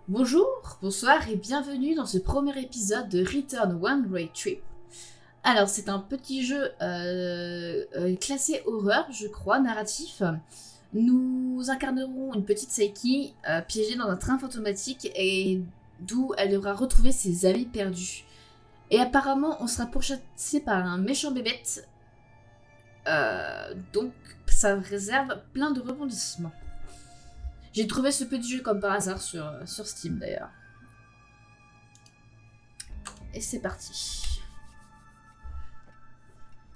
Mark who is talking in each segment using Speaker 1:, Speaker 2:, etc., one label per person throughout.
Speaker 1: Bonjour, bonsoir et bienvenue dans ce premier épisode de Return One Way Trip. Alors c'est un petit jeu classé horreur, je crois, narratif. Nous incarnerons une petite Saiki piégée dans un train fantomatique et d'où elle devra retrouver ses amis perdus. Et apparemment on sera pourchassé par un méchant bébête, donc ça réserve plein de rebondissements. J'ai trouvé ce petit jeu comme par hasard sur Steam d'ailleurs. Et c'est parti.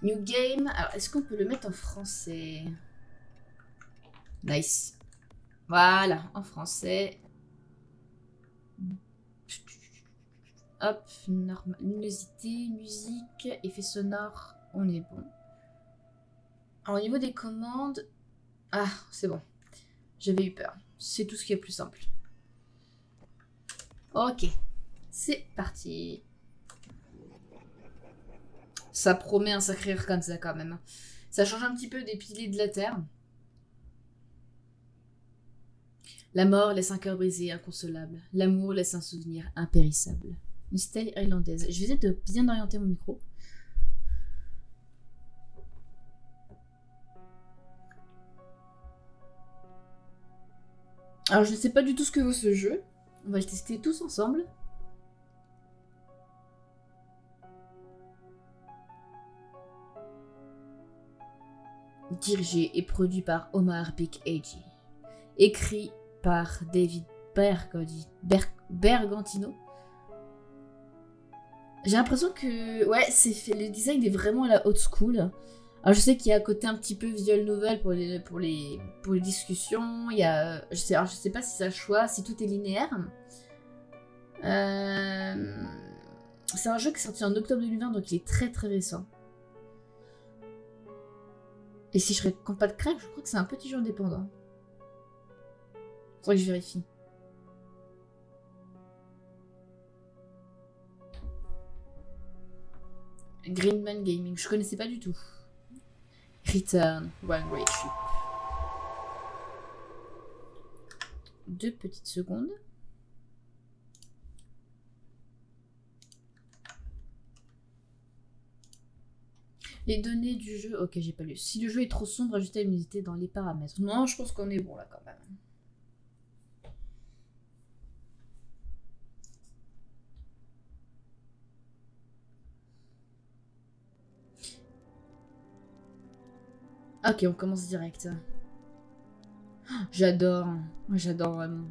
Speaker 1: New game. Alors, est-ce qu'on peut le mettre en français? Nice. Voilà, en français. Hop, luminosité, musique, effet sonore, on est bon. Alors, au niveau des commandes... Ah, c'est bon. J'avais eu peur. C'est tout ce qui est plus simple. Ok, c'est parti. Ça promet un sacré comme ça quand même. Ça change un petit peu des piliers de la Terre. La mort laisse un cœur brisé, inconsolable. L'amour laisse un souvenir impérissable. Une stèle irlandaise. Je vais essayer de bien orienter mon micro. Alors je ne sais pas du tout ce que vaut ce jeu. On va le tester tous ensemble. Dirigé et produit par Omar Big-Ag. Écrit par David Bergantino. J'ai l'impression que le design est vraiment à la old school. Alors je sais qu'il y a un côté un petit peu visual novel pour les discussions. Il y a, je sais pas si c'est un choix, si tout est linéaire. C'est un jeu qui est sorti en octobre 2020, donc il est très très récent. Et si je compte pas de crack, je crois que c'est un petit jeu indépendant. Faudrait que je vérifie. Greenman Gaming, je connaissais pas du tout. Return One Way Trip. 2 petites secondes. Les données du jeu... Ok, j'ai pas lu. Si le jeu est trop sombre, ajustez la luminosité dans les paramètres. Non, je pense qu'on est bon là quand même. Ok, on commence direct. J'adore. Moi, j'adore vraiment.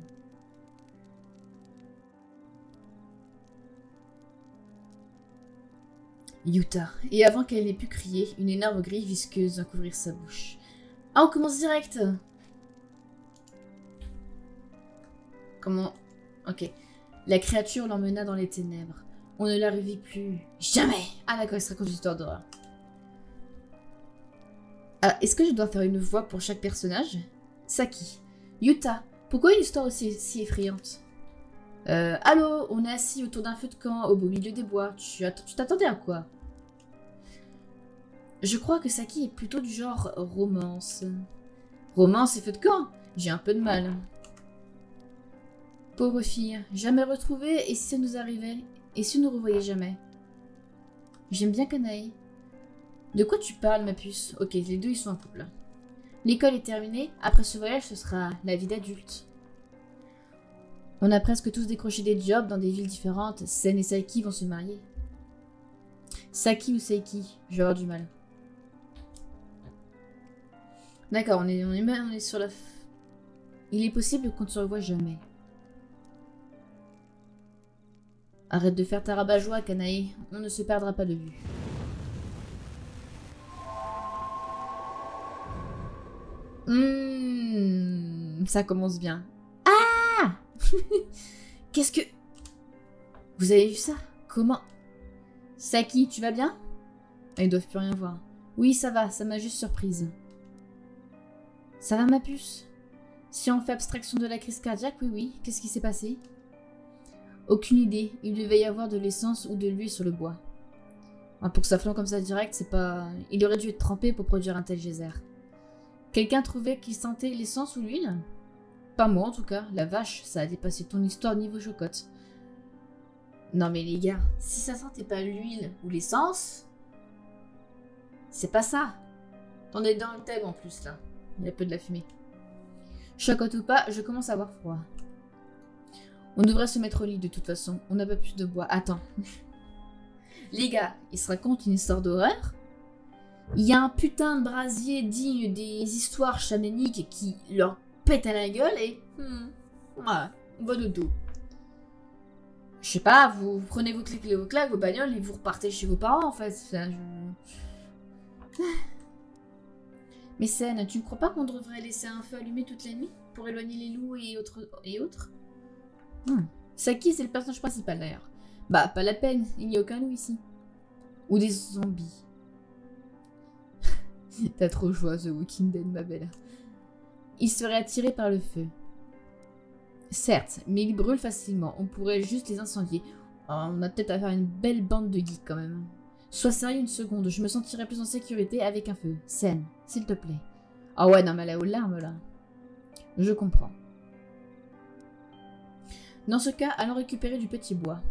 Speaker 1: Utah. Et avant qu'elle n'ait pu crier, une énorme grille visqueuse vint couvrir sa bouche. Ah, on commence direct. Comment... Ok. La créature l'emmena dans les ténèbres. On ne la revit plus. Jamais. Ah d'accord, il se raconte une histoire d'horreur. Ah, est-ce que je dois faire une voix pour chaque personnage? Saki. Utah. Pourquoi une histoire aussi si effrayante? Allô, on est assis autour d'un feu de camp au beau milieu des bois. Tu t'attendais à quoi? Je crois que Saki est plutôt du genre romance. Romance et feu de camp? J'ai un peu de mal. Pauvre fille, jamais retrouvée, et si ça nous arrivait? Et si on ne revoyait jamais? J'aime bien Kanae. De quoi tu parles, ma puce? Ok, les deux ils sont en couple. L'école est terminée, après ce voyage ce sera la vie d'adulte. On a presque tous décroché des jobs dans des villes différentes. Sen et Saiki vont se marier. Saki ou Saiki? Je vais avoir du mal. D'accord, on est sur la... Il est possible qu'on ne se revoie jamais. Arrête de faire ta rabat-joie, Kanae. On ne se perdra pas de vue. Ça commence bien. Ah Qu'est-ce que... Vous avez vu ça? Comment... Saki, tu vas bien? Ils doivent plus rien voir. Oui, ça va, ça m'a juste surprise. Ça va, ma puce? Si on fait abstraction de la crise cardiaque, oui. Qu'est-ce qui s'est passé? Aucune idée. Il devait y avoir de l'essence ou de l'huile sur le bois. Ah, pour que ça flambe comme ça direct, c'est pas... Il aurait dû être trempé pour produire un tel geyser. Quelqu'un trouvait qu'il sentait l'essence ou l'huile? Pas moi en tout cas. La vache, ça a dépassé ton histoire niveau chocotte. Non mais les gars, si ça sentait pas l'huile ou l'essence, c'est pas ça. T'en es dans le thème en plus là. Il y a peu de la fumée. Chocotte ou pas, je commence à avoir froid. On devrait se mettre au lit de toute façon. On n'a pas plus de bois. Attends. Les gars, ils se racontent une histoire d'horreur. Il y a un putain de brasier digne des histoires chamaniques qui leur pète à la gueule et... ouais, on va dodo. Je sais pas, vous prenez vos clics et vos claques, vos bagnoles et vous repartez chez vos parents en fait. Enfin, Mais Sen, tu ne crois pas qu'on devrait laisser un feu allumé toute la nuit pour éloigner les loups et autres Saki, c'est le personnage principal d'ailleurs. Bah, pas la peine, il n'y a aucun loup ici. Ou des zombies. T'as trop joie, The Walking Dead, ma belle. Il serait attiré par le feu. Certes, mais ils brûlent facilement. On pourrait juste les incendier. Oh, on a peut-être à faire une belle bande de geeks quand même. Sois sérieux une seconde, je me sentirais plus en sécurité avec un feu. Sen, s'il te plaît. Ah ouais, non mais elle est aux larmes là. Je comprends. Dans ce cas, allons récupérer du petit bois.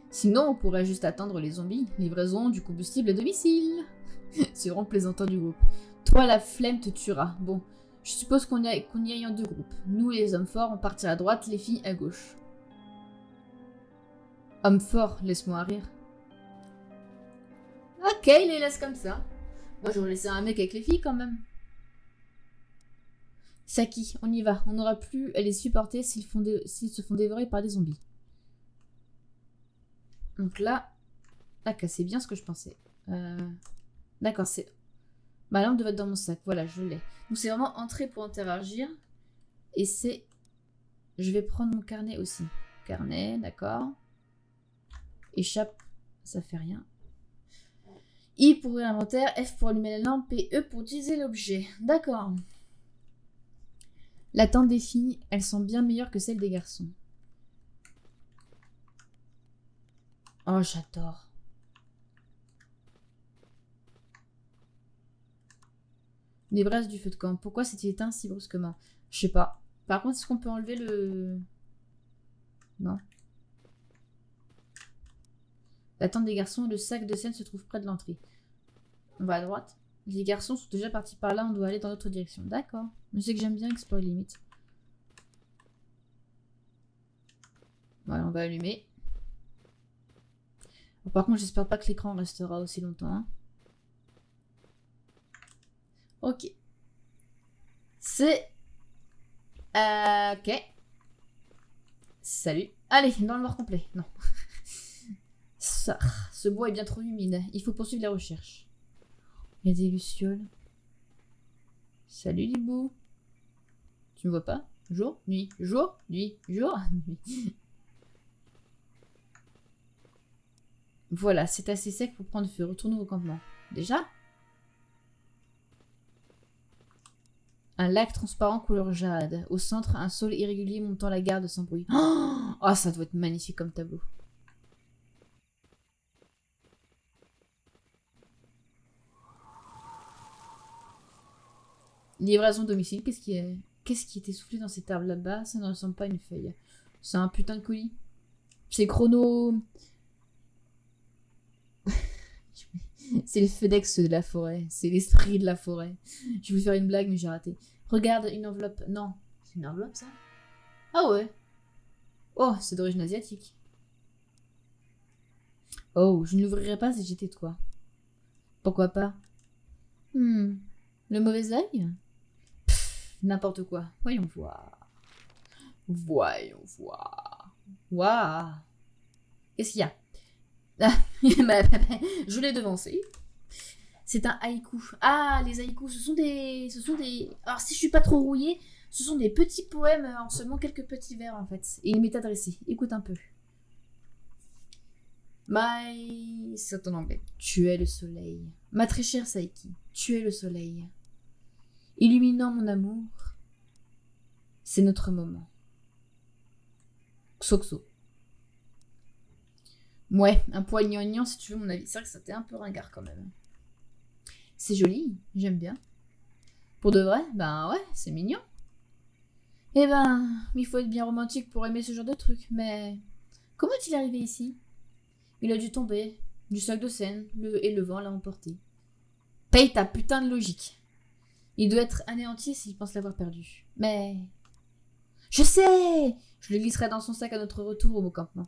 Speaker 1: Sinon, on pourrait juste attendre les zombies. Livraison du combustible à domicile. C'est vraiment plaisantant du groupe. Toi, la flemme te tuera. Bon, je suppose qu'on y aille en deux groupes. Nous, les hommes forts, on partira à droite, les filles à gauche. Homme fort, laisse-moi rire. Ok, il les laisse comme ça. Moi, j'aurais laissé un mec avec les filles quand même. Saki, on y va. On n'aura plus à les supporter s'ils se font dévorer par des zombies. Donc là, c'est bien ce que je pensais. D'accord, c'est... Ma lampe doit être dans mon sac. Voilà, je l'ai. Donc c'est vraiment entrer pour interagir. Et c'est... Je vais prendre mon carnet aussi. Carnet, d'accord. Échappe, ça fait rien. I pour ouvrir l'inventaire, F pour allumer la lampe et E pour utiliser l'objet. D'accord. La tente des filles, elles sont bien meilleures que celles des garçons. Oh, j'adore. Les braises du feu de camp. Pourquoi s'est-il éteint si brusquement? Je sais pas. Par contre, est-ce qu'on peut enlever le... Non. La tente des garçons et le sac de scène se trouvent près de l'entrée. On va à droite. Les garçons sont déjà partis par là, on doit aller dans l'autre direction. D'accord. Je sais que j'aime bien explorer les limites. Voilà, on va allumer. Bon, par contre, j'espère pas que l'écran restera aussi longtemps. Hein. Ok. C'est... ok. Salut. Allez, dans le noir complet. Non. Ça, ce bois est bien trop humide. Il faut poursuivre les recherches. Il y a des lucioles. Salut Libou. Tu me vois pas? Jour, nuit, jour, nuit, jour, nuit. Voilà, c'est assez sec pour prendre feu. Retournons au campement. Déjà? Un lac transparent couleur jade. Au centre, un sol irrégulier montant la garde sans bruit. Oh, ça doit être magnifique comme tableau. Livraison domicile. Qu'est-ce qui était soufflé dans cette arbre là-bas? Ça ne ressemble pas à une feuille. C'est un putain de colis. C'est chrono... C'est le FedEx de la forêt. C'est l'esprit de la forêt. Je voulais faire une blague, mais j'ai raté. Regarde, une enveloppe. Non. C'est une enveloppe, ça? Ah ouais. Oh, c'est d'origine asiatique. Oh, je ne l'ouvrirai pas si j'étais toi. Pourquoi pas? Le mauvais œil? N'importe quoi. Voyons voir. Voyons voir. Waouh. Qu'est-ce qu'il y a? Ah, je l'ai devancé. C'est un haïku. Ah, les haïkus, ce sont des... Alors, si je suis pas trop rouillée, ce sont des petits poèmes en seulement quelques petits vers, en fait. Et il m'est adressé. Écoute un peu. C'est en anglais. Tu es le soleil. Ma très chère Saiki, tu es le soleil. Illuminant mon amour, c'est notre moment. Xoxo. Ouais, un poil gnangnan si tu veux mon avis. C'est vrai que c'était un peu ringard quand même. C'est joli, j'aime bien. Pour de vrai, ben ouais, c'est mignon. Eh ben, il faut être bien romantique pour aimer ce genre de truc, mais... Comment est-il arrivé ici? Il a dû tomber, du sac de Seine, et le vent l'a emporté. Paye ta putain de logique. Il doit être anéanti s'il pense l'avoir perdu. Mais... Je sais! Je le glisserai dans son sac à notre retour au campement.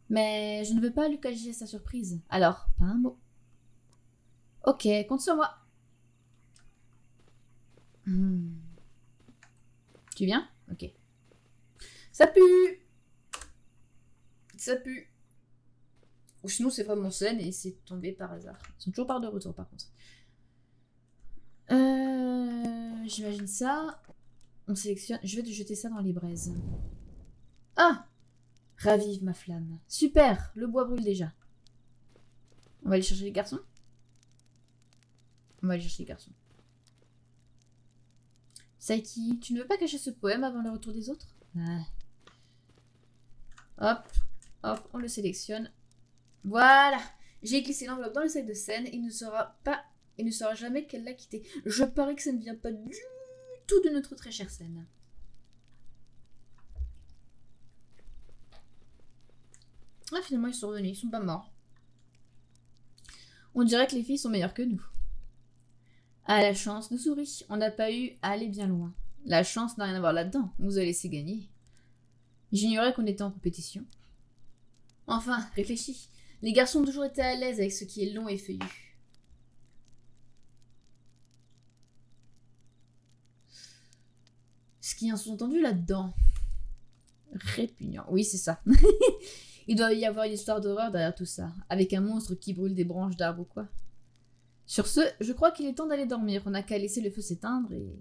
Speaker 1: Mais je ne veux pas lui cacher sa surprise. Alors, pas un mot. Ok, compte sur moi. Tu viens? Ok. Ça pue! Ça pue. Ou sinon c'est vraiment scène et c'est tombé par hasard. Ils sont toujours par de retour par contre. J'imagine ça. On sélectionne. Je vais te jeter ça dans les braises. Ah! Ravive ma flamme. Super! Le bois brûle déjà. On va aller chercher les garçons? On va aller chercher les garçons. Saiki, tu ne veux pas cacher ce poème avant le retour des autres? Ah. Hop, hop, on le sélectionne. Voilà! J'ai glissé l'enveloppe dans le sac de Seine. Il ne saura jamais qu'elle l'a quitté. Je parie que ça ne vient pas du tout de notre très chère Seine. Ah, finalement, ils sont revenus. Ils sont pas morts. On dirait que les filles sont meilleures que nous. Ah, la chance nous sourit. On n'a pas eu à aller bien loin. La chance n'a rien à voir là-dedans. On nous a laissé gagner. J'ignorais qu'on était en compétition. Enfin, réfléchis. Les garçons ont toujours été à l'aise avec ce qui est long et feuillu. Ce qui est sous-entendu là-dedans. Répugnant. Oui, c'est ça. Il doit y avoir une histoire d'horreur derrière tout ça. Avec un monstre qui brûle des branches d'arbres ou quoi. Sur ce, je crois qu'il est temps d'aller dormir. On n'a qu'à laisser le feu s'éteindre et...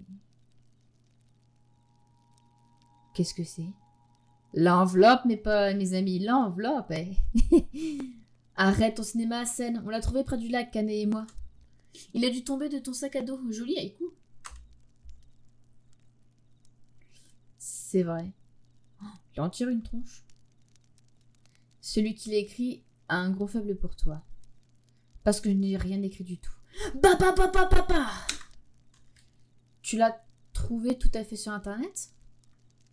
Speaker 1: Qu'est-ce que c'est? L'enveloppe, mes amis, l'enveloppe. Arrête ton cinéma à Seine. On l'a trouvé près du lac, Canet et moi. Il a dû tomber de ton sac à dos. Joli, haïku. C'est vrai. Il en tire une tronche. Celui qui l'a écrit a un gros faible pour toi. Parce que je n'ai rien écrit du tout. Bah. Tu l'as trouvé tout à fait sur internet?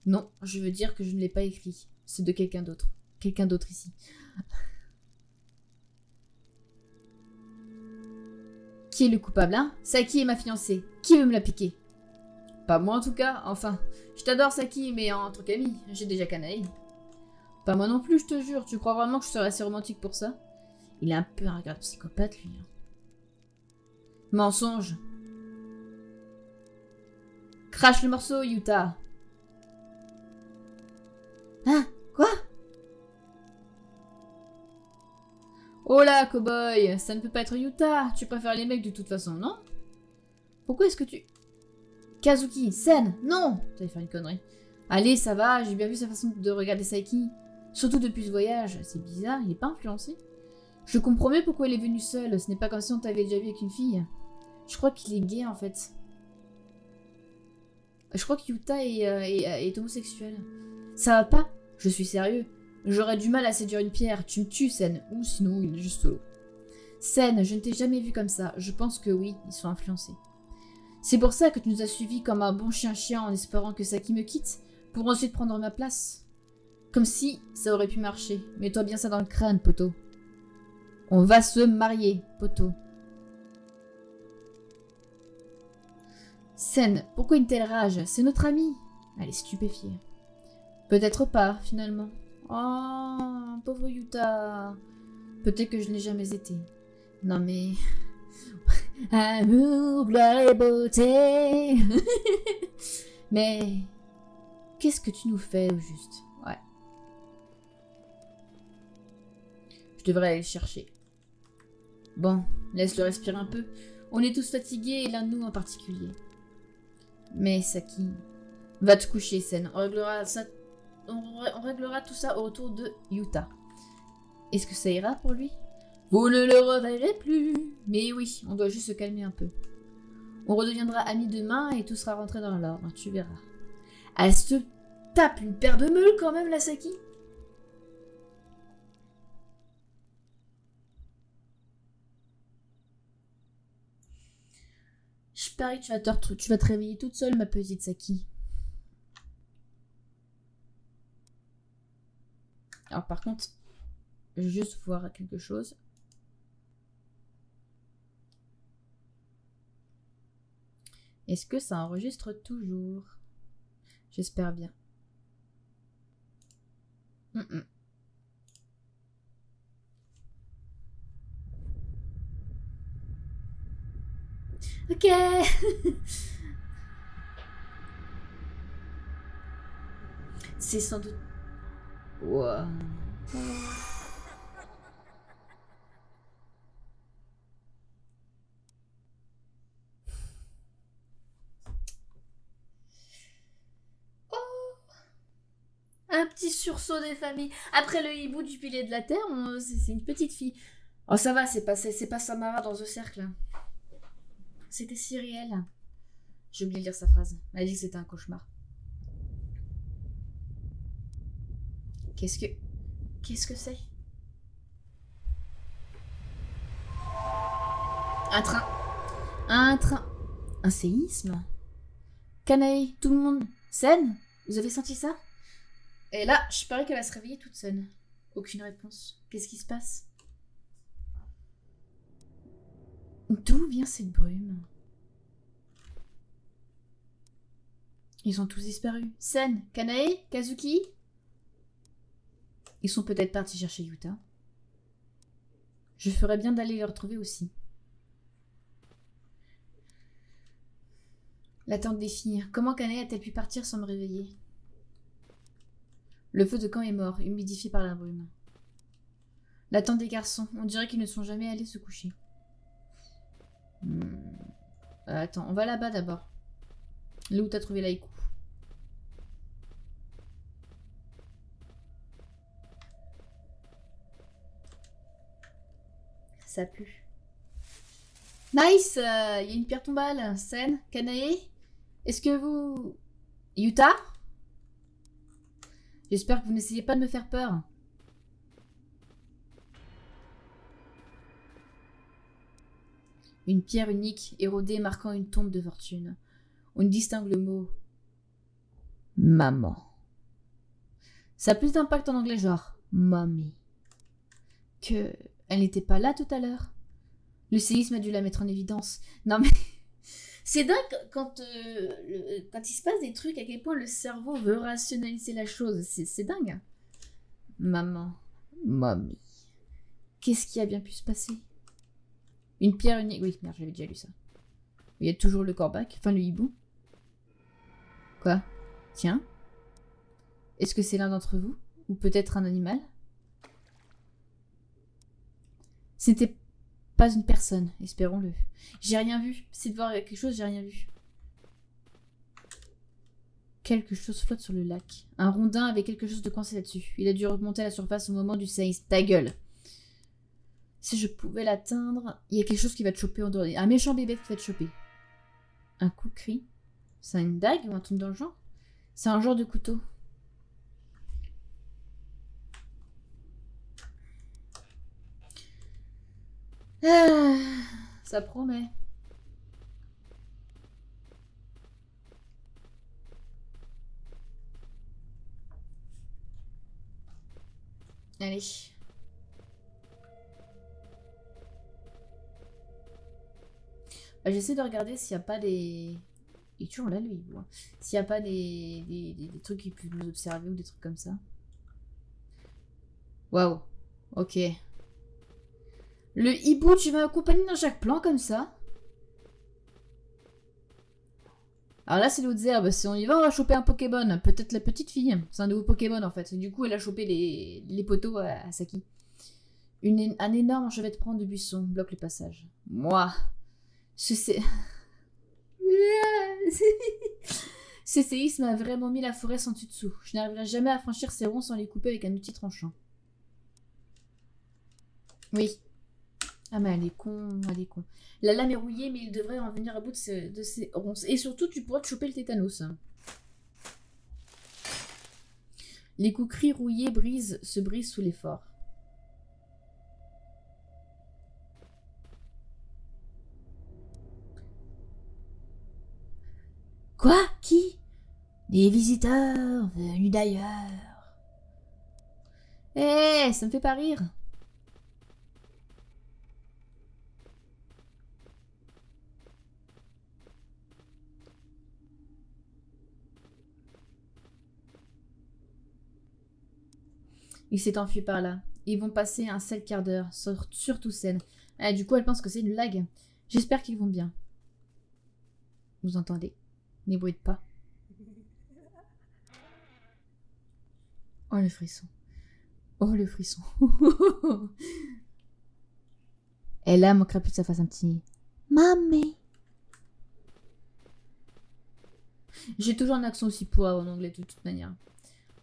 Speaker 1: Non, je veux dire que je ne l'ai pas écrit. C'est de quelqu'un d'autre. Quelqu'un d'autre ici. Qui est le coupable, hein? Saki est ma fiancée. Qui veut me la piquer? Pas moi en tout cas. Enfin, je t'adore Saki, mais en tant qu'ami, j'ai déjà Kanae. Pas moi non plus, je te jure. Tu crois vraiment que je serais assez romantique pour ça? Il a un peu un regard de psychopathe, lui. Mensonge. Crache le morceau, Yuta. Hein? Quoi? Oh là, cowboy, ça ne peut pas être Yuta. Tu préfères les mecs de toute façon, non? Pourquoi est-ce que tu... Kazuki, Sen, non! T'allais faire une connerie. Allez, ça va, j'ai bien vu sa façon de regarder Saiki. Surtout depuis ce voyage. C'est bizarre, il est pas influencé. Je comprends mieux pourquoi il est venu seul. Ce n'est pas comme si on t'avait déjà vu avec une fille. Je crois qu'il est gay, en fait. Je crois que Yuta est homosexuel. Ça va pas? Je suis sérieux. J'aurais du mal à séduire une pierre. Tu me tues, Sen. Ou sinon, il est juste solo. Sen, je ne t'ai jamais vu comme ça. Je pense que oui, ils sont influencés. C'est pour ça que tu nous as suivis comme un bon chien-chien en espérant que Saki me quitte, pour ensuite prendre ma place. Comme si ça aurait pu marcher. Mets-toi bien ça dans le crâne, poteau. On va se marier, poteau. Sen, pourquoi une telle rage? C'est notre amie. Elle est stupéfiée. Peut-être pas, finalement. Oh, pauvre Yuta. Peut-être que je n'ai jamais été. Non mais... Amour, gloire et beauté. Mais... Qu'est-ce que tu nous fais, au juste? Ouais. Je devrais aller le chercher. Bon, laisse-le respirer un peu. On est tous fatigués, et l'un de nous en particulier. Mais Saki... Va te coucher, Sen. On réglera tout ça au retour de Yuta. Est-ce que ça ira pour lui? Vous ne le reverrez plus. Mais oui, on doit juste se calmer un peu. On redeviendra amis demain et tout sera rentré dans l'ordre, tu verras. Elle se tape une paire de meules quand même, la Saki. Je parie que tu vas te réveiller toute seule, ma petite Saki. Alors par contre, je vais juste voir quelque chose. Est-ce que ça enregistre toujours? J'espère bien. Ok. C'est sans doute... Wow. Un petit sursaut des familles. Après le hibou du pilier de la terre, c'est une petite fille. Oh ça va, c'est pas Samara dans The Cercle. C'était si réel. J'ai oublié de lire sa phrase. Elle a dit que c'était un cauchemar. Qu'est-ce que c'est? Un train. Un train. Un séisme. Canaille, tout le monde. Scène? Vous avez senti ça? Et là, je parie qu'elle va se réveiller toute seule. Aucune réponse. Qu'est-ce qui se passe? D'où vient cette brume? Ils ont tous disparu. Sen, Kanae, Kazuki? Ils sont peut-être partis chercher Yuta. Je ferais bien d'aller les retrouver aussi. L'attente des filles. Comment Kanae a-t-elle pu partir sans me réveiller? Le feu de camp est mort, humidifié par la brume. L'attente des garçons. On dirait qu'ils ne sont jamais allés se coucher. Attends, on va là-bas d'abord. Là où t'as trouvé Laiku. Ça pue. Nice. Il y a une pierre tombale. Sen, Kanae. Est-ce que vous... Yuta? J'espère que vous n'essayez pas de me faire peur. Une pierre unique, érodée, marquant une tombe de fortune. On distingue le mot maman. Ça a plus d'impact en anglais, genre mommy. Que elle n'était pas là tout à l'heure. Le séisme a dû la mettre en évidence. Non mais c'est dingue quand il se passe des trucs, à quel point le cerveau veut rationaliser la chose. C'est dingue. Maman, mommy. Qu'est-ce qui a bien pu se passer? Une pierre unique. Oui, merde, j'avais déjà lu ça. Il y a toujours le corbac, enfin le hibou. Quoi? Tiens. Est-ce que c'est l'un d'entre vous? Ou peut-être un animal? C'était pas une personne, espérons-le. J'ai rien vu. C'est de voir quelque chose, j'ai rien vu. Quelque chose flotte sur le lac. Un rondin avec quelque chose de coincé là-dessus. Il a dû remonter à la surface au moment du séisme. Ta gueule! Si je pouvais l'atteindre, il y a quelque chose qui va te choper en dehors. Un méchant bébé qui va te choper. Un kukri? C'est une dague ou un truc dans le genre? C'est un genre de couteau. Ah, ça promet. Allez. Bah, j'essaie de regarder s'il n'y a pas des... Il est toujours là, lui. Bon. S'il n'y a pas des trucs qui peuvent nous observer ou des trucs comme ça. Waouh. Ok. Le hibou, tu vas accompagner dans chaque plan comme ça? Alors là, c'est l'autre herbe. Si on y va, on va choper un Pokémon. Peut-être la petite fille. C'est un nouveau Pokémon, en fait. Du coup, elle a chopé les poteaux à Saki. Un énorme enchevêtrement de buissons bloque le passage. Moi. Ce séisme a vraiment mis la forêt sans dessus-dessous. Je n'arriverai jamais à franchir ces ronds sans les couper avec un outil tranchant. Oui. Ah mais elle est con, elle est con. La lame est rouillée, mais il devrait en venir à bout de ces ronces. Et surtout, tu pourras te choper le tétanos. Les coucris rouillés se brisent sous l'effort. Quoi? Qui? Des visiteurs venus d'ailleurs. Eh, ça me fait pas rire. Il s'est enfui par là. Ils vont passer un sale quart d'heure, surtout scène. Ah, du coup, elle pense que c'est une blague. J'espère qu'ils vont bien. Vous entendez? N'ébruite pas. Oh, le frisson. Oh, le frisson. Et là, manquerait plus que ça fasse un petit... Mamie. J'ai toujours un accent aussi pourri en anglais de toute manière.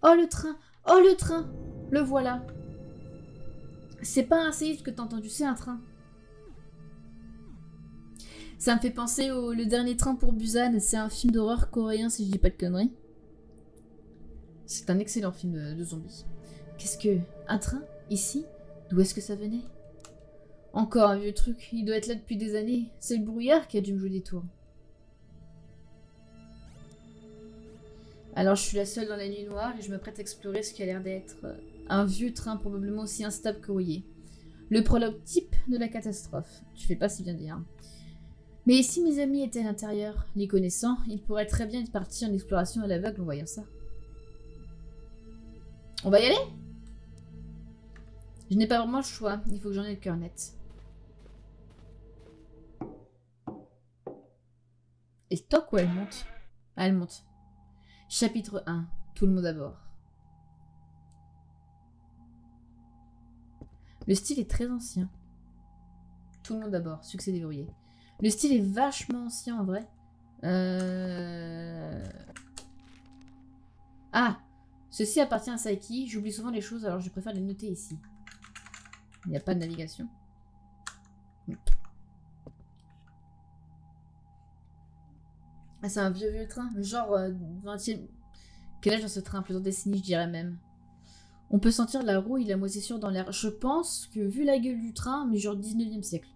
Speaker 1: Oh, le train. Oh, le train. Le voilà. C'est pas un séisme que t'as entendu, c'est un train. Ça me fait penser au Le Dernier Train pour Busan. C'est un film d'horreur coréen, si je dis pas de conneries. C'est un excellent film de zombies. Qu'est-ce que... Un train? Ici? D'où est-ce que ça venait? Encore un vieux truc. Il doit être là depuis des années. C'est le brouillard qui a dû me jouer des tours. Alors je suis la seule dans la nuit noire et je me prête à explorer ce qui a l'air d'être un vieux train probablement aussi instable que rouillé. Le prologue type de la catastrophe. Tu fais pas si bien dire. Mais si mes amis étaient à l'intérieur, les connaissant, ils pourraient très bien être partis en exploration à l'aveugle en voyant ça. On va y aller? Je n'ai pas vraiment le choix, il faut que j'en ai le cœur net. Elle toque ou elle monte? Ah, elle monte. Chapitre 1. Tout le monde à bord. Le style est très ancien. Tout le monde à bord. Succès déverrouillé. Le style est vachement ancien en vrai. Ah! Ceci appartient à Saiki. J'oublie souvent les choses alors je préfère les noter ici. Il n'y a pas de navigation. Ah, c'est un vieux train. Genre 20e. Quel âge dans ce train? Plusieurs décennies, je dirais même. On peut sentir la rouille et la moisissure dans l'air. Je pense que, vu la gueule du train, mais genre 19e siècle.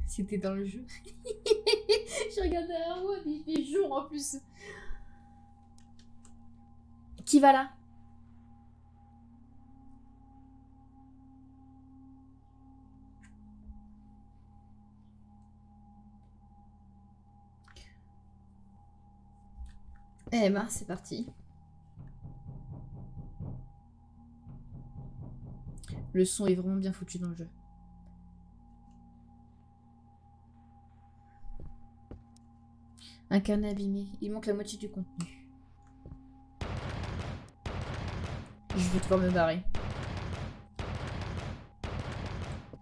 Speaker 1: C'était dans le jeu. Je regardais un haut, mais il fait jour en plus. Qui va là? Eh ben, c'est parti. Le son est vraiment bien foutu dans le jeu. Un carnet abîmé. Il manque la moitié du contenu. Je vais devoir me barrer.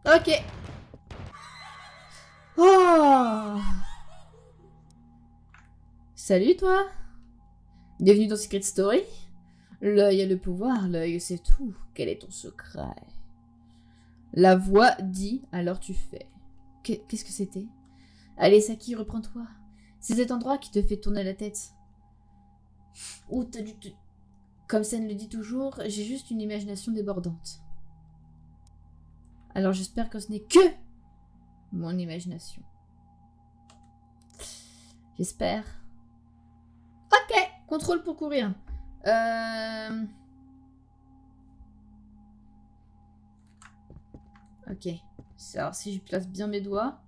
Speaker 1: Ok. Oh! Salut toi. Bienvenue dans Secret Story. L'œil a le pouvoir, l'œil c'est tout. Quel est ton secret? La voix dit, alors tu fais. Qu'est-ce que c'était? Allez Saki, reprends-toi. C'est cet endroit qui te fait tourner la tête. Ou t'as dû te... Comme Sen le dit toujours, j'ai juste une imagination débordante. Alors j'espère que ce n'est que mon imagination. J'espère. Ok, contrôle pour courir. Ok. Alors si je place bien mes doigts.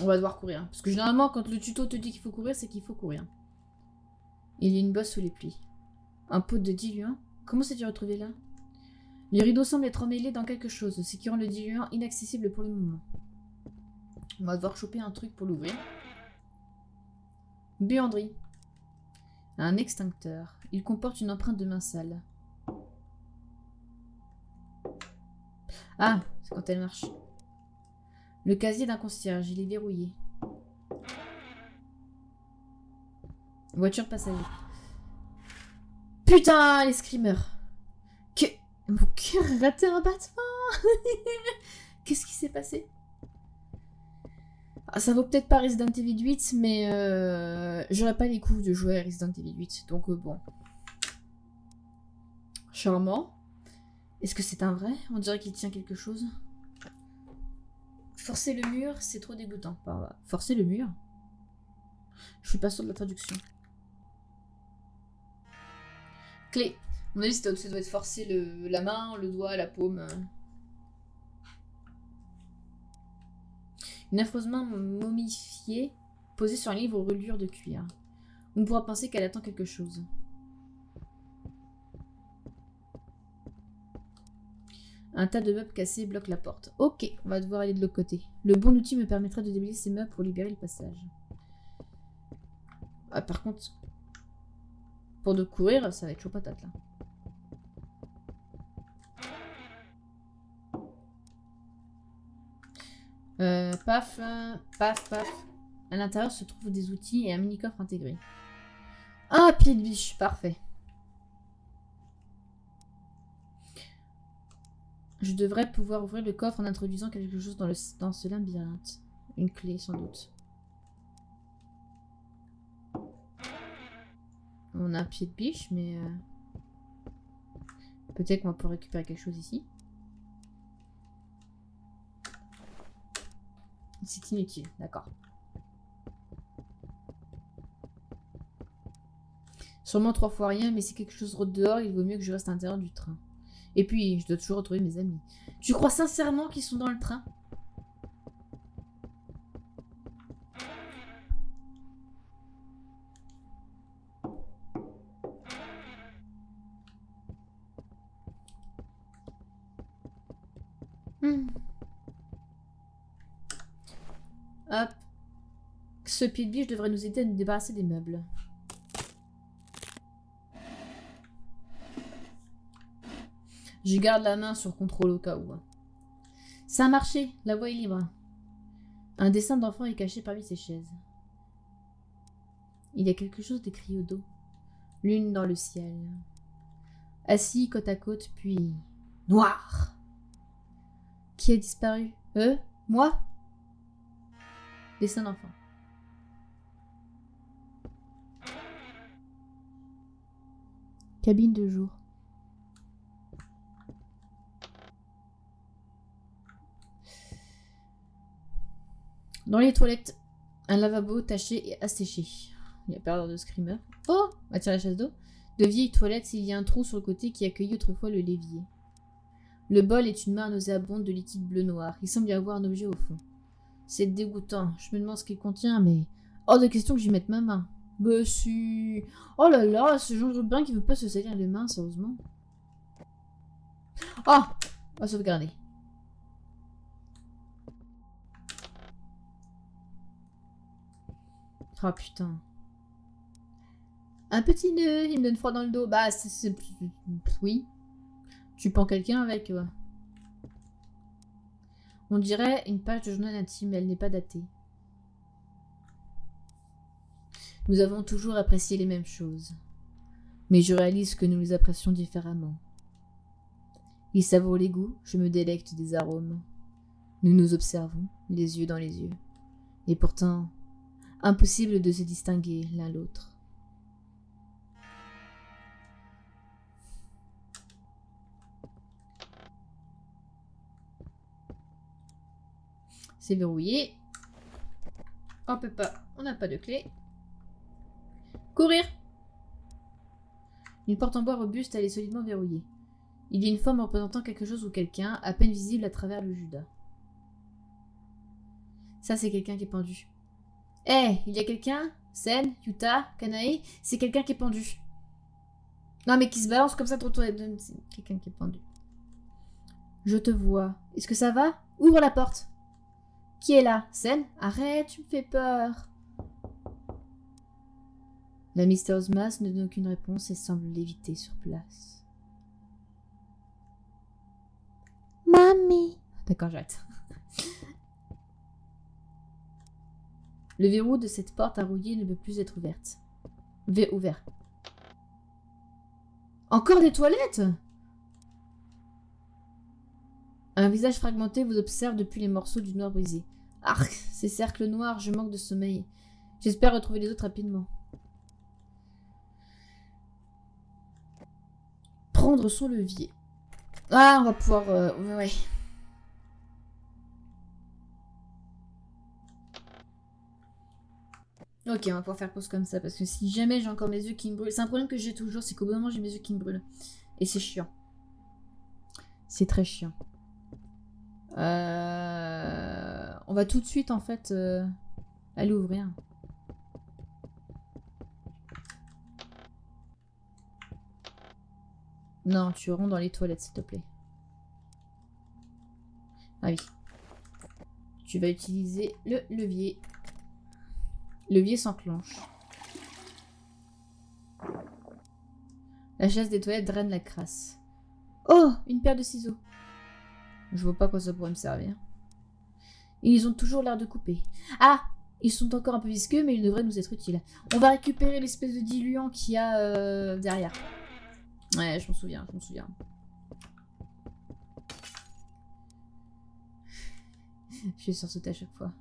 Speaker 1: On va devoir courir. Parce que généralement, quand le tuto te dit qu'il faut courir, c'est qu'il faut courir. Il y a une bosse sous les plis. Un pot de diluant. Comment s'est-tu retrouvé là? Le rideau semble être emmêlé dans quelque chose, ce qui rend le diluant inaccessible pour le moment. On va devoir choper un truc pour l'ouvrir. Buanderie. Un extincteur. Il comporte une empreinte de main sale. Ah, c'est quand elle marche. Le casier d'un concierge, il est verrouillé. Voiture passager. Putain, les screamers. Mon cœur a raté un battement. Qu'est-ce qui s'est passé? Ah, ça vaut peut-être pas Resident Evil 8, mais j'aurais pas les coups de jouer à Resident Evil 8. Donc bon. Charmant. Est-ce que c'est un vrai? On dirait qu'il tient quelque chose. Forcer le mur, c'est trop dégoûtant. Forcer le mur? Je suis pas sûre de la traduction. Clé. À mon avis, ça doit être forcer la main, le doigt, la paume. Une affreuse main momifiée posée sur un livre aux reliures de cuir. On pourra penser qu'elle attend quelque chose. Un tas de meubles cassés bloque la porte. Ok, on va devoir aller de l'autre côté. Le bon outil me permettra de déblayer ces meubles pour libérer le passage. Ah, par contre, pour de courir, ça va être chaud patate là. Paf, paf, paf. À l'intérieur se trouvent des outils et un mini-coffre intégré. Ah, pied de biche, parfait. Je devrais pouvoir ouvrir le coffre en introduisant quelque chose dans ce labyrinthe. Une clé, sans doute. On a un pied de biche, mais... peut-être qu'on va pouvoir récupérer quelque chose ici. C'est inutile, d'accord. Sûrement 3 fois rien, mais si quelque chose rôde dehors, il vaut mieux que je reste à l'intérieur du train. Et puis, je dois toujours retrouver mes amis. Tu crois sincèrement qu'ils sont dans le train? Hop. Ce pied de biche devrait nous aider à nous débarrasser des meubles. Je garde la main sur contrôle au cas où. Ça a marché, la voie est libre. Un dessin d'enfant est caché parmi ces chaises. Il y a quelque chose d'écrit au dos. Lune dans le ciel. Assis côte à côte, puis... Noir. Qui a disparu? Moi? Dessin d'enfant. Cabine de jour. Dans les toilettes, un lavabo taché et asséché. Il y a perdeur de screamer. Oh! Attire la chasse d'eau. De vieilles toilettes, il y a un trou sur le côté qui accueillait autrefois le l'évier. Le bol est une mare nauséabonde de liquide bleu-noir. Il semble y avoir un objet au fond. C'est dégoûtant. Je me demande ce qu'il contient, mais... hors de question que j'y mette ma main. Bah si... Oh là là, ce genre de bain qui veut pas se salir les mains, sérieusement. Oh! On va sauvegarder. Oh putain. Un petit nœud, il me donne froid dans le dos. Bah, c'est... Oui. Tu pends quelqu'un avec... On dirait une page de journal intime, mais elle n'est pas datée. Nous avons toujours apprécié les mêmes choses. Mais je réalise que nous les apprécions différemment. Il savoure les goûts, je me délecte des arômes. Nous nous observons, les yeux dans les yeux. Et pourtant, impossible de se distinguer l'un l'autre. C'est verrouillé. On peut pas, on n'a pas de clé. Courir! Une porte en bois robuste, elle est solidement verrouillée. Il y a une forme représentant quelque chose ou quelqu'un, à peine visible à travers le judas. Ça, c'est quelqu'un qui est pendu. Eh, il y a quelqu'un? Sen, Yuta, Kanae, c'est quelqu'un qui est pendu. Non, mais qui se balance comme ça, trop tôt. C'est quelqu'un qui est pendu. Je te vois. Est-ce que ça va? Ouvre la porte. Qui est là? Sen? Arrête, tu me fais peur. La mystérieuse masse ne donne aucune réponse et semble l'éviter sur place. Mamie. D'accord, j'arrête. Le verrou de cette porte à rouiller ne peut plus être ouverte. Ouvert. Encore des toilettes? Un visage fragmenté vous observe depuis les morceaux du noir brisé. Arc, ces cercles noirs, je manque de sommeil. J'espère retrouver les autres rapidement. Prendre son levier. Ah, on va pouvoir... ouais. Ok, on va pouvoir faire pause comme ça, parce que si jamais j'ai encore mes yeux qui me brûlent... C'est un problème que j'ai toujours, c'est qu'au bout d'un moment, j'ai mes yeux qui me brûlent. Et c'est chiant. C'est très chiant. On va tout de suite, en fait, aller ouvrir. Non, tu rentres dans les toilettes, s'il te plaît. Ah oui. Tu vas utiliser le levier. Le levier s'enclenche. La chasse des toilettes draine la crasse. Oh, une paire de ciseaux. Je vois pas quoi ça pourrait me servir. Ils ont toujours l'air de couper. Ah, ils sont encore un peu visqueux, mais ils devraient nous être utiles. On va récupérer l'espèce de diluant qu'il y a derrière. Ouais, je m'en souviens, je m'en souviens. Je vais sursauter à chaque fois.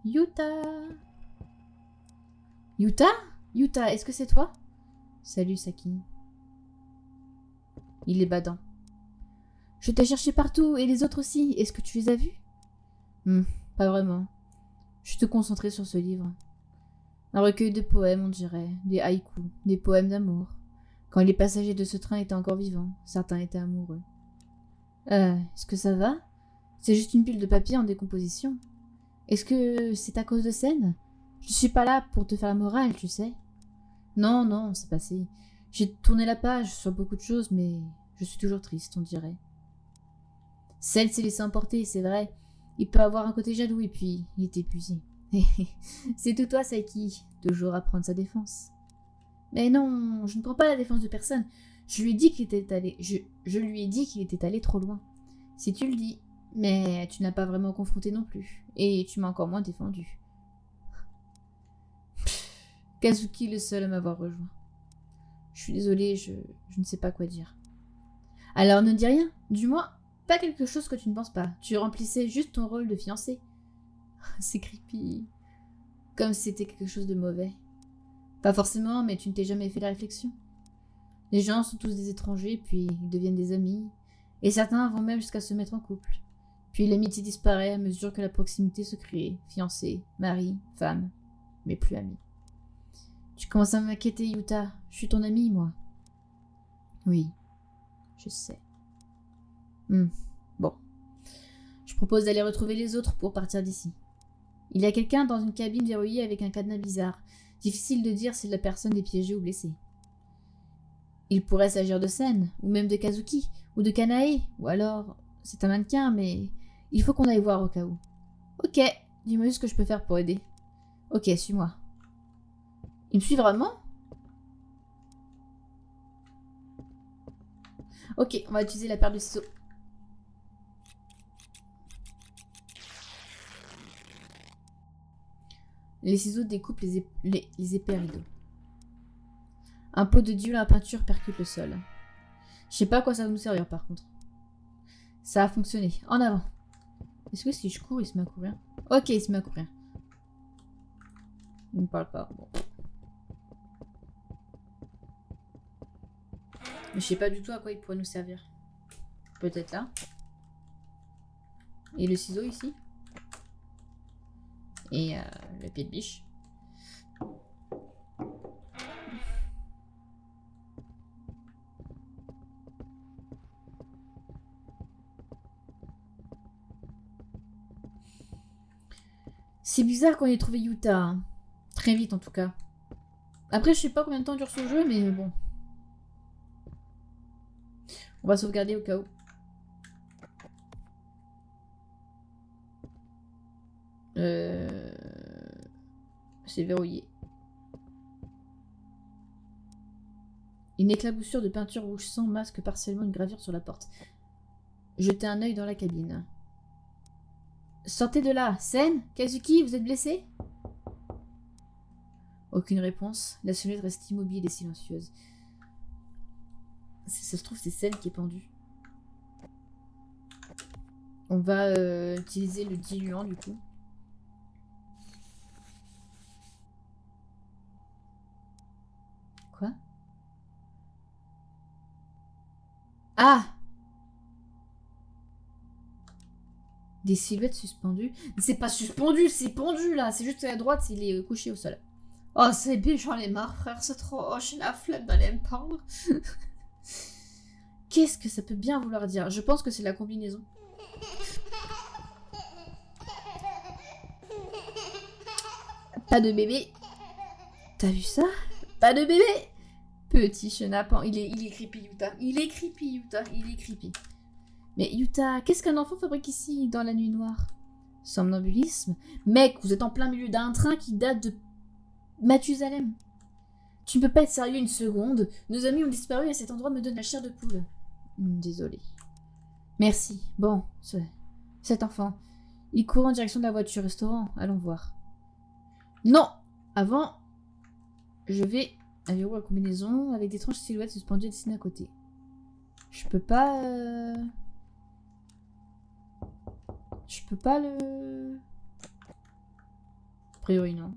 Speaker 1: Yuta. Yuta? Yuta, est-ce que c'est toi? Salut, Saki. Il est badant. Je t'ai cherché partout, et les autres aussi. Est-ce que tu les as vus? Pas vraiment. Je suis tout concentrée sur ce livre. Un recueil de poèmes, on dirait. Des haïkus, des poèmes d'amour. Quand les passagers de ce train étaient encore vivants, certains étaient amoureux. Est-ce que ça va? C'est juste une pile de papier en décomposition. Est-ce que c'est à cause de scène? Je suis pas là pour te faire la morale, tu sais. Non, non, c'est passé. J'ai tourné la page sur beaucoup de choses, mais je suis toujours triste, on dirait. Celle s'est laissée emporter, c'est vrai. Il peut avoir un côté jaloux et puis il est épuisé. C'est tout toi, Saiki, toujours à prendre sa défense. Mais non, je ne prends pas la défense de personne. Je lui ai dit qu'il était allé. Je lui ai dit qu'il était allé trop loin. Si tu le dis. Mais tu n'as pas vraiment confronté non plus. Et tu m'as encore moins défendu. Kazuki est le seul à m'avoir rejoint. Je suis désolée, je ne sais pas quoi dire. Alors ne dis rien, du moins, pas quelque chose que tu ne penses pas. Tu remplissais juste ton rôle de fiancé. C'est creepy. Comme si c'était quelque chose de mauvais. Pas forcément, mais tu ne t'es jamais fait la réflexion. Les gens sont tous des étrangers, puis ils deviennent des amis. Et certains vont même jusqu'à se mettre en couple. Puis l'amitié disparaît à mesure que la proximité se crée. Fiancé, mari, femme, mais plus amis. Tu commences à m'inquiéter, Yuta. Je suis ton amie, moi. Oui, je sais. Bon. Je propose d'aller retrouver les autres pour partir d'ici. Il y a quelqu'un dans une cabine verrouillée avec un cadenas bizarre. Difficile de dire si la personne est piégée ou blessée. Il pourrait s'agir de Sen, ou même de Kazuki, ou de Kanae, ou alors c'est un mannequin, mais il faut qu'on aille voir au cas où. Ok, dis-moi juste ce que je peux faire pour aider. Ok, suis-moi. Il me suit vraiment? Ok, on va utiliser la paire de ciseaux. Les ciseaux découpent les épais rideaux. Un pot de dieu à peinture percute le sol. Je sais pas à quoi ça va nous servir par contre. Ça a fonctionné. En avant. Est-ce que si je cours, il se met à courir? Ok, il se met à courir. Il ne parle pas. Bon. Mais je sais pas du tout à quoi il pourrait nous servir. Peut-être là. Et le ciseau ici. Et le pied de biche. C'est bizarre qu'on ait trouvé Yuta. Hein. Très vite en tout cas. Après, je sais pas combien de temps dure ce jeu, mais bon. On va sauvegarder au cas où. C'est verrouillé. Une éclaboussure de peinture rouge sang masque partiellement une gravure sur la porte. jeter un œil dans la cabine. Sortez de là. Sen, Kazuki, vous êtes blessé? Aucune réponse. La sonnette reste immobile et silencieuse. Ça se trouve, c'est Sen qui est pendue. On va utiliser le diluant du coup. Quoi? Ah! Des silhouettes suspendues. C'est pas suspendu, c'est pendu là. C'est juste à la droite, il est couché au sol. Oh, c'est bien, j'en ai marre, frère, c'est trop. Oh, j'ai la flemme d'aller me pendre. Qu'est-ce que ça peut bien vouloir dire? Je pense que c'est la combinaison. Pas de bébé. T'as vu ça? Pas de bébé. Petit chenapan. Il est creepy, Yuta. Il est creepy, Yuta. Il est creepy. Mais Yuta, qu'est-ce qu'un enfant fabrique ici, dans la nuit noire? Somnambulisme? Mec, vous êtes en plein milieu d'un train qui date de Mathusalem. Tu ne peux pas être sérieux une seconde. Nos amis ont disparu et cet endroit me donne la chair de poule. Désolé. Merci. Bon, cet enfant. Il court en direction de la voiture restaurant. Allons voir. Non! Avant, je vais à verrou à combinaison avec d'étranges silhouettes suspendues et dessinées à côté. Je peux pas... Je peux pas le... A priori, non.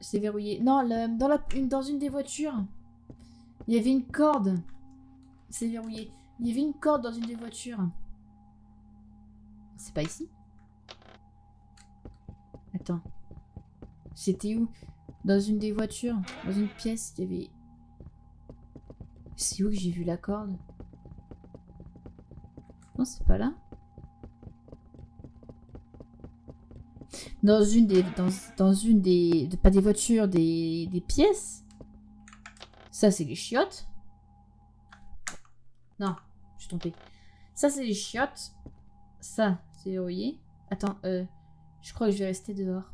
Speaker 1: C'est verrouillé. Non, dans une des voitures, il y avait une corde. C'est verrouillé. Il y avait une corde dans une des voitures. C'est pas ici? Attends. C'était où? Dans une des voitures. Dans une pièce, il y avait... C'est où que j'ai vu la corde? Non, c'est pas là. Dans une des... Dans une des... Pas des voitures, des pièces. Ça, c'est les chiottes. Non, je suis trompée. Ça, c'est les chiottes. Ça, c'est verrouillé. Attends, je crois que je vais rester dehors.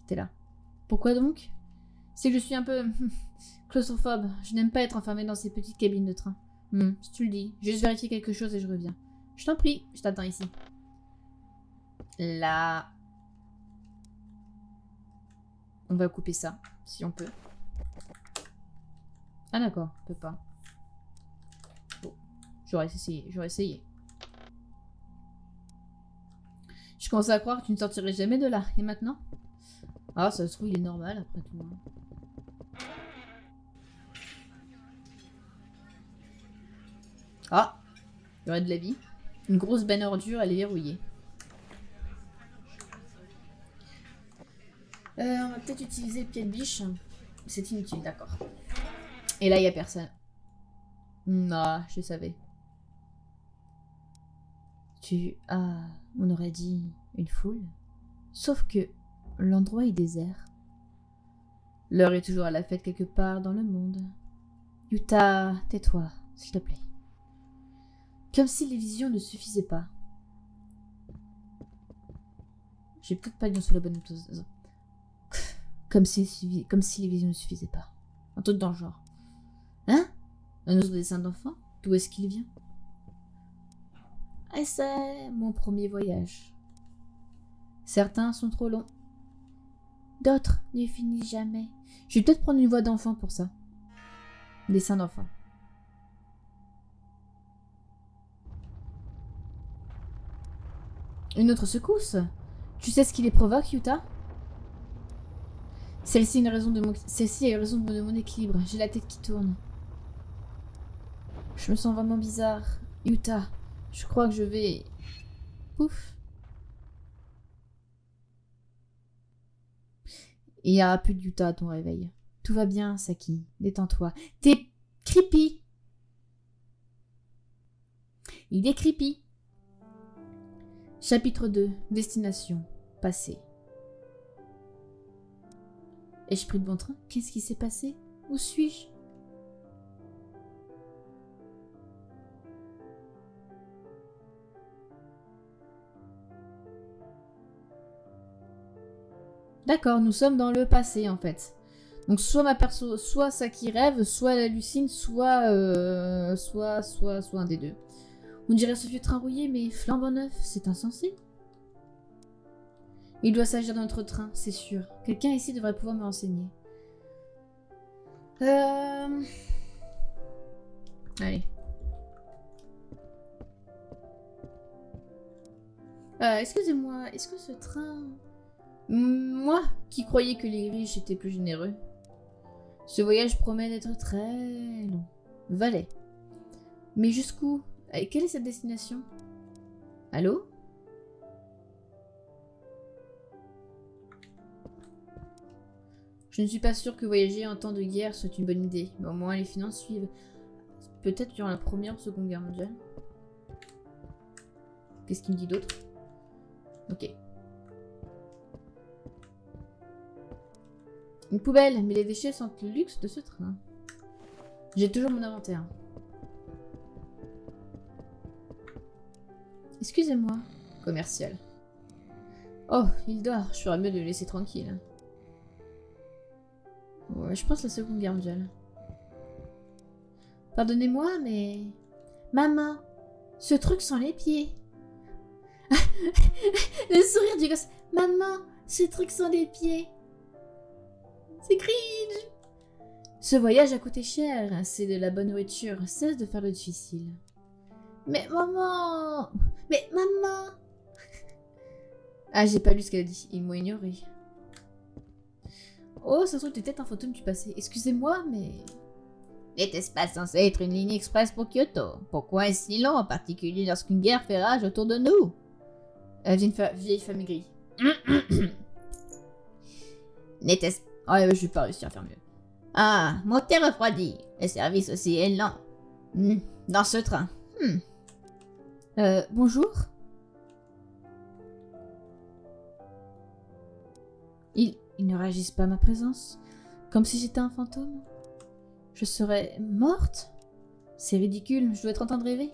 Speaker 1: C'était là. Pourquoi donc? C'est que je suis un peu claustrophobe. Je n'aime pas être enfermée dans ces petites cabines de train. Si tu le dis. Juste vérifier quelque chose et je reviens. Je t'en prie, je t'attends ici. Là. On va couper ça, si on peut. Ah d'accord, on peut pas. Bon, j'aurais essayé. Je commençais à croire que tu ne sortirais jamais de là. Et maintenant? Ah, ça se trouve, il est normal après tout. Ah, il y aurait de la vie. Une grosse benne ordure, elle est verrouillée. On va peut-être utiliser le pied de biche. C'est inutile, d'accord. Et là, il n'y a personne. Non, je savais. On aurait dit une foule. Sauf que l'endroit est désert. L'heure est toujours à la fête quelque part dans le monde. Yuta, tais-toi, s'il te plaît. Comme si les visions ne suffisaient pas. J'ai peut-être pas lu sur la bonne chose. Comme si les visions ne suffisaient pas. Un truc dans le genre. Hein? Un autre dessin d'enfant? D'où est-ce qu'il vient? Et c'est mon premier voyage. Certains sont trop longs. D'autres ne finissent jamais. Je vais peut-être prendre une voix d'enfant pour ça. Dessin d'enfant. Une autre secousse? Tu sais ce qui les provoque, Yuta? Celle-ci est une raison de mon équilibre. J'ai la tête qui tourne. Je me sens vraiment bizarre. Yuta, je crois que je vais... Pouf. Il n'y aura plus de Yuta à ton réveil. Tout va bien, Saki. Détends-toi. T'es creepy. Il est creepy. Chapitre 2. Destination. Passé. Ai-je pris le bon train? Qu'est-ce qui s'est passé? Où suis-je? D'accord, nous sommes dans le passé en fait. Donc soit ma perso, soit Saki rêve, soit elle hallucine, soit un des deux. On dirait ce vieux train rouillé, mais flambant neuf, c'est insensé. Il doit s'agir de notre train, c'est sûr. Quelqu'un ici devrait pouvoir me renseigner. Allez. Excusez-moi, est-ce que ce train... Moi, qui croyais que les riches étaient plus généreux. Ce voyage promet d'être très long. Valais. Mais jusqu'où? Quelle est cette destination? Allô? Je ne suis pas sûre que voyager en temps de guerre soit une bonne idée, mais au moins les finances suivent. Peut-être durant la Première ou Seconde Guerre mondiale. Qu'est-ce qu'il me dit d'autre? Ok. Une poubelle, mais les déchets sentent le luxe de ce train. J'ai toujours mon inventaire. Excusez-moi. Commercial. Oh, il dort. Je ferais mieux de le laisser tranquille. Ouais, je pense la Seconde Guerre mondiale. Pardonnez-moi, mais... Maman, ce truc sans les pieds. Le sourire du gosse. Maman, ce truc sans les pieds. C'est cringe. Ce voyage a coûté cher. C'est de la bonne nourriture. Cesse de faire le difficile. Mais maman... Mais maman... Ah, j'ai pas lu ce qu'elle a dit. Ils m'ont ignoré. Oh, ça se trouve, t'es peut-être un fantôme du passé. Excusez-moi, mais... N'était-ce pas censé être une ligne express pour Kyoto? Pourquoi est-ce si long, en particulier lorsqu'une guerre fait rage autour de nous? Vieille femme aigrie. N'était-ce... Oh, ouais, je vais pas réussir à faire mieux. Ah, mon thé refroidi. Le service aussi est lent. Dans ce train. Bonjour? Ils ne réagissent pas à ma présence, comme si j'étais un fantôme. Je serais morte? C'est ridicule, je dois être en train de rêver.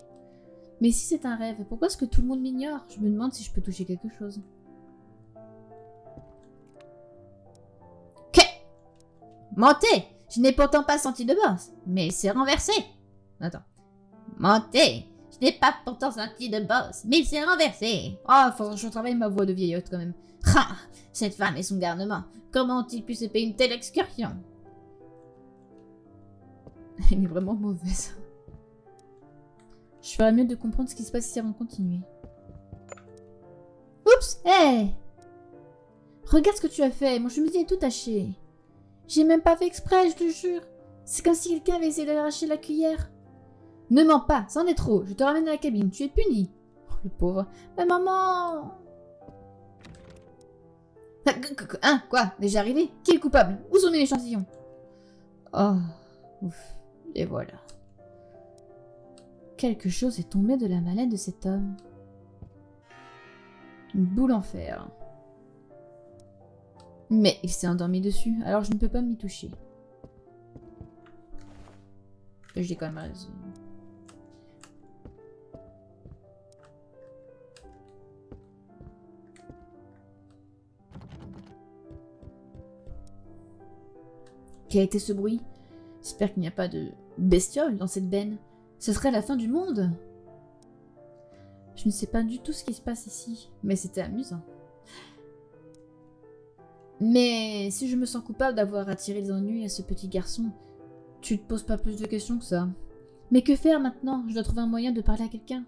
Speaker 1: Mais si c'est un rêve, pourquoi est-ce que tout le monde m'ignore? Je me demande si je peux toucher quelque chose. Que? Montez! Je n'ai pourtant pas senti de bosse, mais c'est renversé. Attends. Montez! Je n'ai pas pourtant senti de bosse, mais c'est renversé. Oh, faut que je travaille ma voix de vieillotte quand même. Ah, cette femme et son garnement. Comment ont-ils pu se payer une telle excursion? Elle est vraiment mauvaise. Je ferais mieux de comprendre ce qui se passe si on continue. Oups! Hé! Hey, regarde ce que tu as fait. Mon chemise est tout taché. J'ai même pas fait exprès, je te jure. C'est comme si quelqu'un avait essayé d'arracher la cuillère. Ne mens pas, c'en est trop. Je te ramène à la cabine. Tu es puni. Oh, le pauvre. Mais maman! Hein? Quoi? Déjà arrivé? Qui est le coupable? Où sont mes échantillons? Oh, ouf. Et voilà. Quelque chose est tombé de la mallette de cet homme. Une boule en fer. Mais il s'est endormi dessus, alors je ne peux pas m'y toucher. J'ai quand même raison. Quel a été ce bruit? J'espère qu'il n'y a pas de bestiole dans cette benne. Ce serait la fin du monde. Je ne sais pas du tout ce qui se passe ici, mais c'était amusant. Mais si je me sens coupable d'avoir attiré les ennuis à ce petit garçon, tu te poses pas plus de questions que ça. Mais que faire maintenant? Je dois trouver un moyen de parler à quelqu'un.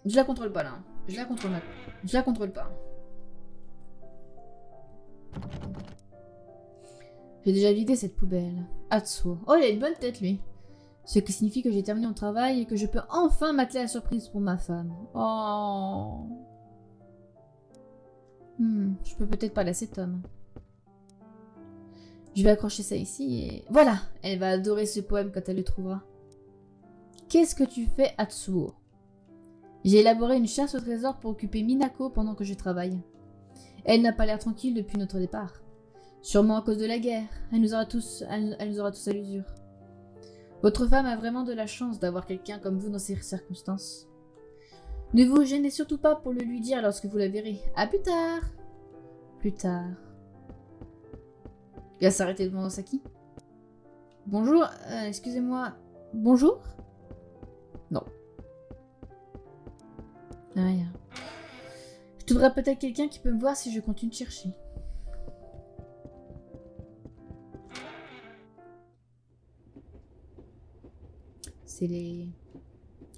Speaker 1: Je la contrôle pas là. Je la contrôle pas. J'ai déjà vidé cette poubelle. Atsuo. Oh, il a une bonne tête, lui. Ce qui signifie que j'ai terminé mon travail et que je peux enfin m'atteler à la surprise pour ma femme. Oh. Je peux peut-être parler à cet homme. Je vais accrocher ça ici et... Voilà! Elle va adorer ce poème quand elle le trouvera. Qu'est-ce que tu fais, Atsuo? J'ai élaboré une chasse au trésor pour occuper Minako pendant que je travaille. Elle n'a pas l'air tranquille depuis notre départ. Sûrement à cause de la guerre. Elle nous aura tous à l'usure. Votre femme a vraiment de la chance d'avoir quelqu'un comme vous dans ces circonstances. Ne vous gênez surtout pas pour le lui dire lorsque vous la verrez. À plus tard. Plus tard. Il va s'arrêter devant Saki. Bonjour, excusez-moi. Bonjour? Non. Rien. Je trouverai peut-être quelqu'un qui peut me voir si je continue de chercher. C'est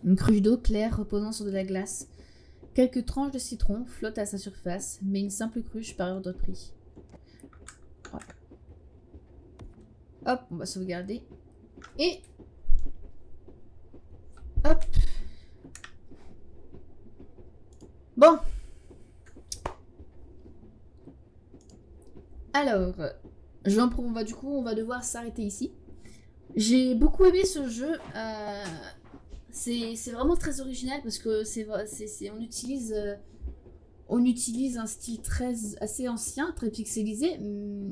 Speaker 1: une cruche d'eau claire reposant sur de la glace. Quelques tranches de citron flottent à sa surface, mais une simple cruche par ordre de prix. Voilà. Hop, on va sauvegarder. Et... hop. Bon. Alors, on va devoir s'arrêter ici. J'ai beaucoup aimé ce jeu. C'est vraiment très original parce que on utilise un style assez ancien, très pixelisé,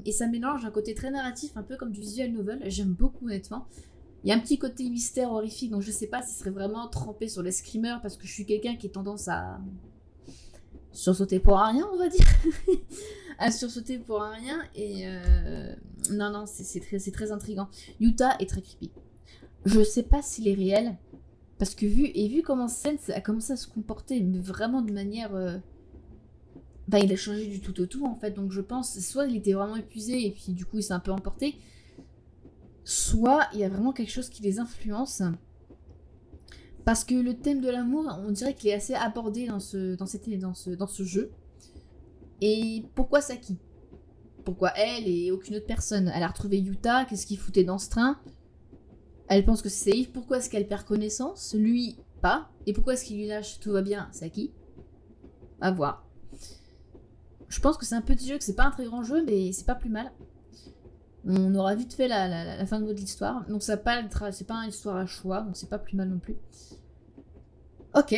Speaker 1: et ça mélange un côté très narratif, un peu comme du visual novel. J'aime beaucoup honnêtement. Il y a un petit côté mystère horrifique, donc je sais pas si ce serait vraiment trempé sur les screamers parce que je suis quelqu'un qui a tendance à sursauter pour un rien, on va dire. À sursauter pour un rien, et non, c'est très intriguant. Yuta est très creepy. Je sais pas s'il est réel, parce que vu comment Sense a commencé à se comporter, mais vraiment de manière... il a changé du tout au tout, en fait, donc je pense, soit il était vraiment épuisé, et puis du coup il s'est un peu emporté, soit il y a vraiment quelque chose qui les influence, parce que le thème de l'amour, on dirait qu'il est assez abordé dans ce jeu. Et pourquoi Saki? Pourquoi elle et aucune autre personne? Elle a retrouvé Yuta, qu'est-ce qu'il foutait dans ce train? Elle pense que c'est safe, pourquoi est-ce qu'elle perd connaissance? Lui, pas. Et pourquoi est-ce qu'il lui lâche tout va bien, Saki? À voir. Je pense que c'est un petit jeu, que c'est pas un très grand jeu, mais c'est pas plus mal. On aura vite fait la fin de l'histoire. Donc c'est pas une histoire à choix, donc c'est pas plus mal non plus. Ok,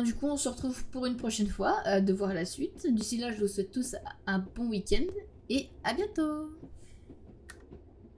Speaker 1: du coup on se retrouve pour une prochaine fois, de voir la suite. D'ici là, je vous souhaite tous un bon week-end et à bientôt!